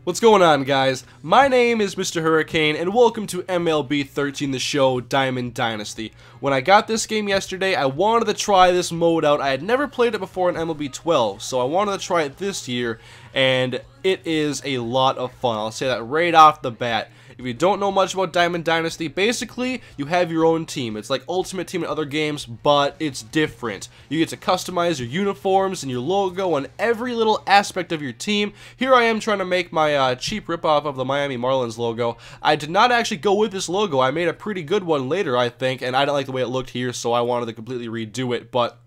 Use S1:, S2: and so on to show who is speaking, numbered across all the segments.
S1: What's going on, guys? My name is MrHurriicane, and welcome to MLB 13 The Show Diamond Dynasty. When I got this game yesterday, I wanted to try this mode out. I had never played it before in MLB 12, so I wanted to try it this year, and it is a lot of fun. I'll say that right off the bat. If you don't know much about Diamond Dynasty, basically, you have your own team. It's like Ultimate Team in other games, but it's different. You get to customize your uniforms and your logo and every little aspect of your team. Here I am trying to make my cheap ripoff of the Miami Marlins logo. I did not actually go with this logo. I made a pretty good one later, I think, and I didn't like the way it looked here, so I wanted to completely redo it. But,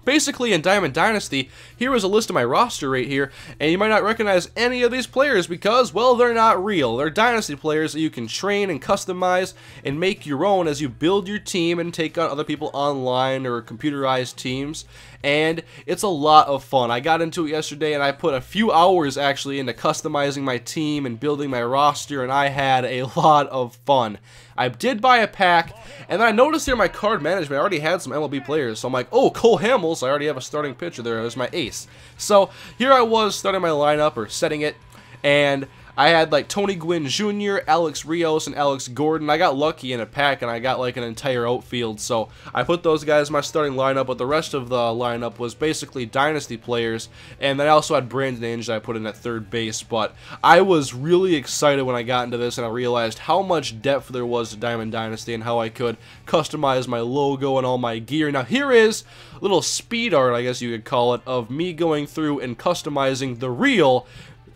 S1: basically, in Diamond Dynasty, here is a list of my roster right here, and you might not recognize any of these players because, well, they're not real. They're Dynasty players that you can train and customize and make your own as you build your team and take on other people online or computerized teams, and it's a lot of fun. I got into it yesterday, and I put a few hours, actually, into customizing my team and building my roster, and I had a lot of fun. I did buy a pack, and then I noticed here in my card management I already had some MLB players, so I'm like, oh, Cole Hamels, I already have a starting pitcher there as my ace. So here I was starting my lineup, or setting it, and I had like Tony Gwynn Jr., Alex Rios, and Alex Gordon. I got lucky in a pack, and I got like an entire outfield, so I put those guys in my starting lineup, but the rest of the lineup was basically Dynasty players, and then I also had Brandon Inge that I put in at third base, but I was really excited when I got into this, and I realized how much depth there was to Diamond Dynasty, and how I could customize my logo and all my gear. Now here is a little speed art, I guess you could call it, of me going through and customizing the real,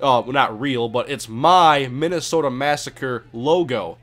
S1: well, not real, but it's my Minnesota Massacre logo.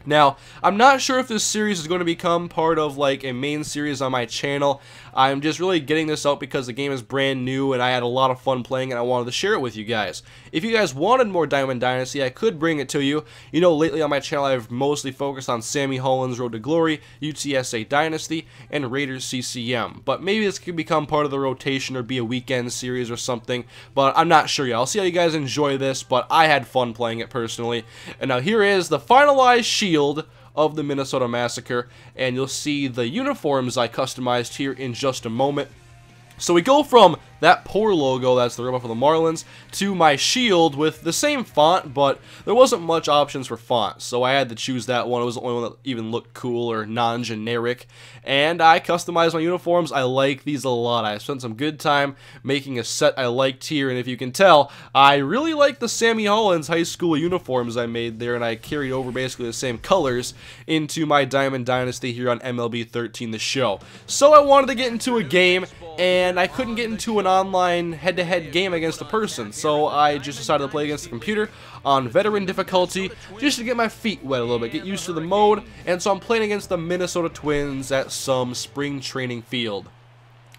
S1: Now, I'm not sure if this series is going to become part of like a main series on my channel. I'm just really getting this out because the game is brand new and I had a lot of fun playing and I wanted to share it with you guys. If you guys wanted more Diamond Dynasty, I could bring it to you. You know, lately on my channel I've mostly focused on Sammy Holland's Road to Glory, UTSA Dynasty, and Raiders CCM. But maybe this could become part of the rotation or be a weekend series or something, but I'm not sure yet. I'll see how you guys enjoy this, but I had fun playing it personally. And now here is the finalized shield of the Minnesota Massacre, and you'll see the uniforms I customized here in just a moment. So we go from that poor logo, that's the ripoff of the Marlins, to my shield with the same font, but there wasn't much options for fonts, so I had to choose that one. It was the only one that even looked cool or non-generic, and I customized my uniforms. I like these a lot. I spent some good time making a set I liked here, and if you can tell, I really like the Sammy Holland's high school uniforms I made there, and I carried over basically the same colors into my Diamond Dynasty here on MLB 13 The Show. So I wanted to get into a game, and I couldn't get into an online head-to-head game against a person, so I just decided to play against the computer on veteran difficulty just to get my feet wet a little bit, get used to the mode, and so I'm playing against the Minnesota Twins at some spring training field.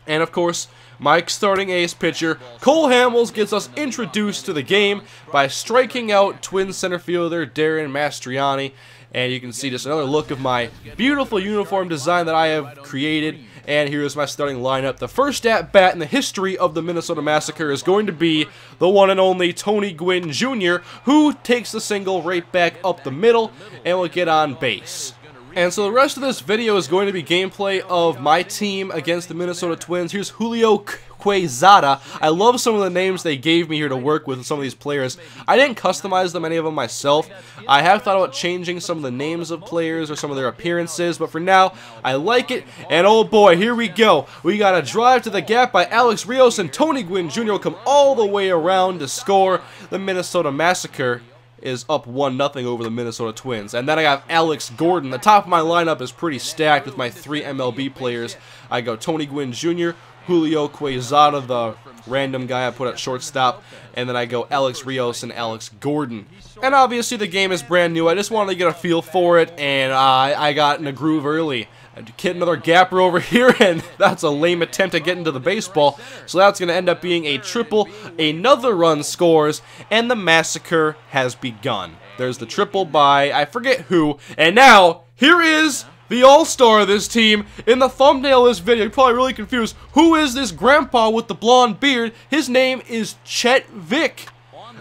S1: And of course, my starting ace pitcher, Cole Hamels, gets us introduced to the game by striking out Twins center fielder Darren Mastriani. And you can see just another look of my beautiful uniform design that I have created. And here's my starting lineup. The first at-bat in the history of the Minnesota Massacre is going to be the one and only Tony Gwynn Jr., who takes the single right back up the middle and will get on base. And so the rest of this video is going to be gameplay of my team against the Minnesota Twins. Here's Julio Quezada. I love some of the names they gave me here to work with some of these players. I didn't customize them, any of them myself. I have thought about changing some of the names of players or some of their appearances, but for now, I like it. And oh boy, here we go. We got a drive to the gap by Alex Rios, and Tony Gwynn Jr. will come all the way around to score. The Minnesota Massacre is up 1-0 over the Minnesota Twins. And then I got Alex Gordon. The top of my lineup is pretty stacked with my 3 MLB players. I go Tony Gwynn Jr., Julio Quezada, the random guy I put at shortstop, and then I go Alex Rios and Alex Gordon. And obviously the game is brand new. I just wanted to get a feel for it, and I got in a groove early. I hit another gapper over here, and that's a lame attempt to get into the baseball. So that's going to end up being a triple. Another run scores, and the massacre has begun. There's the triple by, I forget who, and now, here is the all-star of this team. In the thumbnail of this video, you're probably really confused. Who is this grandpa with the blonde beard? His name is Chet Vick.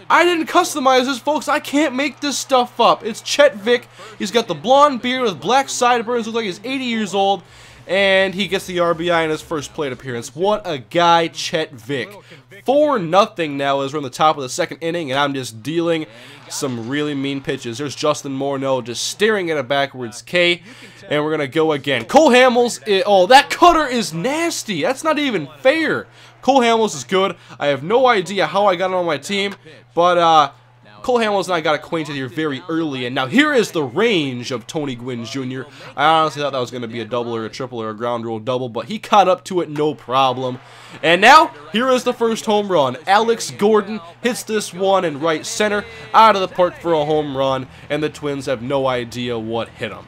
S1: I didn't customize this, folks. I can't make this stuff up. It's Chet Vick. He's got the blonde beard with black sideburns. Looks like he's 80 years old. And he gets the RBI in his first plate appearance. What a guy, Chet Vick. 4-0 now as we're in the top of the second inning, and I'm just dealing some really mean pitches. There's Justin Morneau just staring at a backwards K, and we're going to go again. Cole Hamels, oh, that cutter is nasty. That's not even fair. Cole Hamels is good. I have no idea how I got him on my team, but Cole Hamels and I got acquainted here very early, and now here is the range of Tony Gwynn Jr. I honestly thought that was going to be a double or a triple or a ground rule double, but he caught up to it no problem. And now, here is the first home run. Alex Gordon hits this one in right center, out of the park for a home run, and the Twins have no idea what hit them.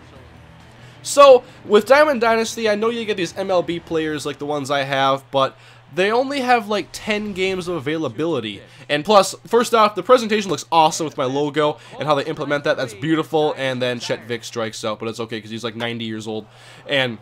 S1: So, with Diamond Dynasty, I know you get these MLB players like the ones I have, but they only have like 10 games of availability. And plus, first off, the presentation looks awesome with my logo and how they implement that. That's beautiful. And then Chet Vick strikes out, but it's okay because he's like 90 years old. And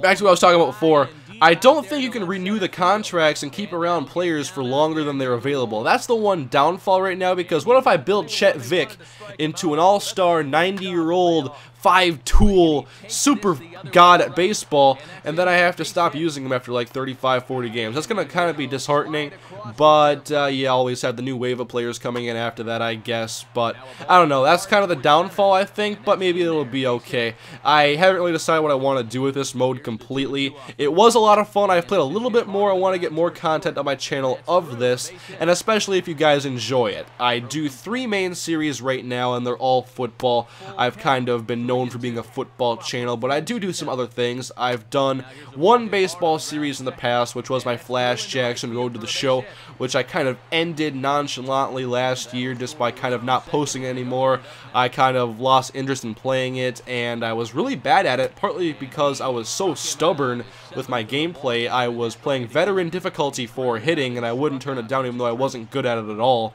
S1: back to what I was talking about before, I don't think you can renew the contracts and keep around players for longer than they're available. That's the one downfall right now, because what if I build Chet Vick into an all-star 90-year-old 5-tool super god at baseball, and then I have to stop using him after like 35, 40 games. That's going to kind of be disheartening, but you always have the new wave of players coming in after that, I guess. But I don't know, that's kind of the downfall, I think, but maybe it'll be okay. I haven't really decided what I want to do with this mode completely. It was a lot of fun. I've played a little bit more. I want to get more content on my channel of this, and especially if you guys enjoy it. I do 3 main series right now, and they're all football. I've kind of been known for being a football channel, but I do some other things. I've done 1 baseball series in the past, which was my Flash Jackson Road to the Show, which I kind of ended nonchalantly last year just by kind of not posting anymore. I kind of lost interest in playing it, and I was really bad at it, partly because I was so stubborn with my gameplay. I was playing veteran difficulty for hitting, and I wouldn't turn it down even though I wasn't good at it at all.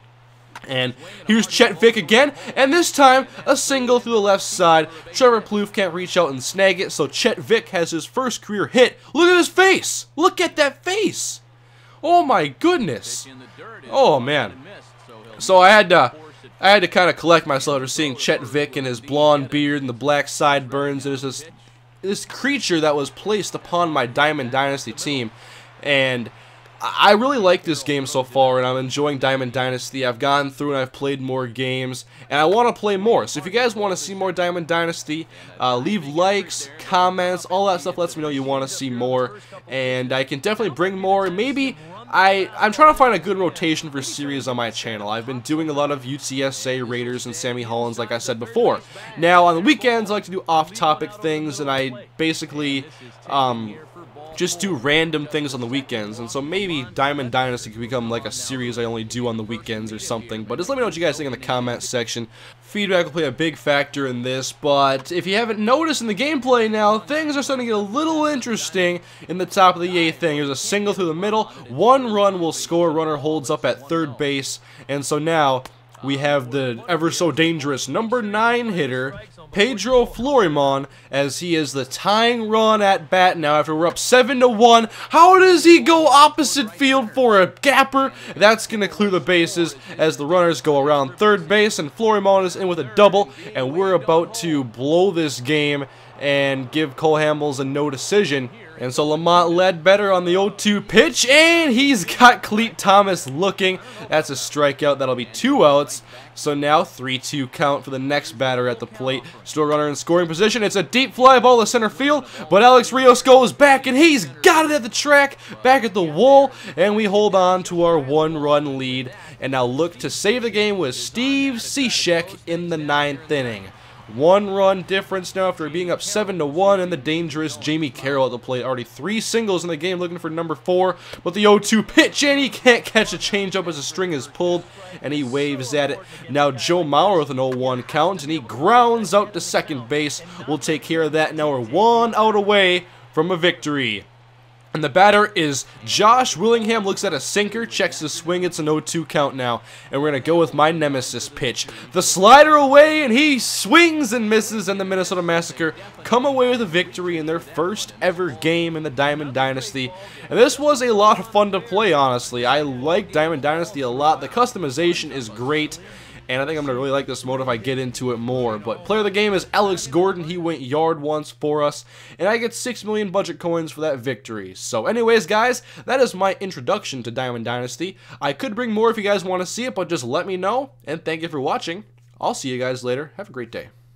S1: And here's Chet Vick again, and this time a single through the left side. Trevor Plouffe can't reach out and snag it, so Chet Vick has his first career hit. Look at his face! Look at that face! Oh my goodness! Oh man! So I had to kind of collect myself after seeing Chet Vick and his blonde beard and the black sideburns. There's this creature that was placed upon my Diamond Dynasty team, and I really like this game so far, and I'm enjoying Diamond Dynasty. I've gone through and I've played more games, and I want to play more. So if you guys want to see more Diamond Dynasty, leave likes, comments, all that stuff lets me know you want to see more, and I can definitely bring more. Maybe I'm trying to find a good rotation for series on my channel. I've been doing a lot of UTSA, Raiders, and Sammy Hollins, like I said before. Now, on the weekends, I like to do off-topic things, and I basically just do random things on the weekends, and so maybe Diamond Dynasty could become like a series I only do on the weekends or something. But just let me know what you guys think in the comment section. Feedback will play a big factor in this, but if you haven't noticed in the gameplay now, things are starting to get a little interesting in the top of the 8th inning. There's a single through the middle, 1 run will score, runner holds up at third base, and so now we have the ever so dangerous number 9 hitter, Pedro Florimon, as he is the tying run at bat now after we're up 7-1. How does he go opposite field for a gapper? That's going to clear the bases as the runners go around third base, and Florimon is in with a double, and we're about to blow this game and give Cole Hamels a no decision. And so Lamont Ledbetter on the 0-2 pitch, and he's got Cleat Thomas looking. That's a strikeout. That'll be 2 outs. So now 3-2 count for the next batter at the plate. Still runner in scoring position. It's a deep fly ball to center field, but Alex Rios goes back, and he's got it at the track, back at the wall, and we hold on to our 1-run lead. And now look to save the game with Steve Cishek in the 9th inning. 1-run difference now after being up 7-1, and the dangerous Jamie Carroll at the plate. Already 3 singles in the game, looking for number 4, but the 0-2 pitch, and he can't catch a changeup as the string is pulled, and he waves at it. Now Joe Mauer with an 0-1 count, and he grounds out to second base. We'll take care of that. Now we're 1 out away from a victory. And the batter is Josh Willingham. Looks at a sinker, checks the swing. It's an 0-2 count now. And we're going to go with my nemesis pitch. The slider away, and he swings and misses, and the Minnesota Massacre come away with a victory in their first ever game in the Diamond Dynasty. And this was a lot of fun to play, honestly. I like Diamond Dynasty a lot. The customization is great. and I think I'm going to really like this mode if I get into it more. But player of the game is Alex Gordon. He went yard once for us, and I get 6 million budget coins for that victory. So anyways, guys, that is my introduction to Diamond Dynasty. I could bring more if you guys want to see it, but just let me know, and thank you for watching. I'll see you guys later. Have a great day.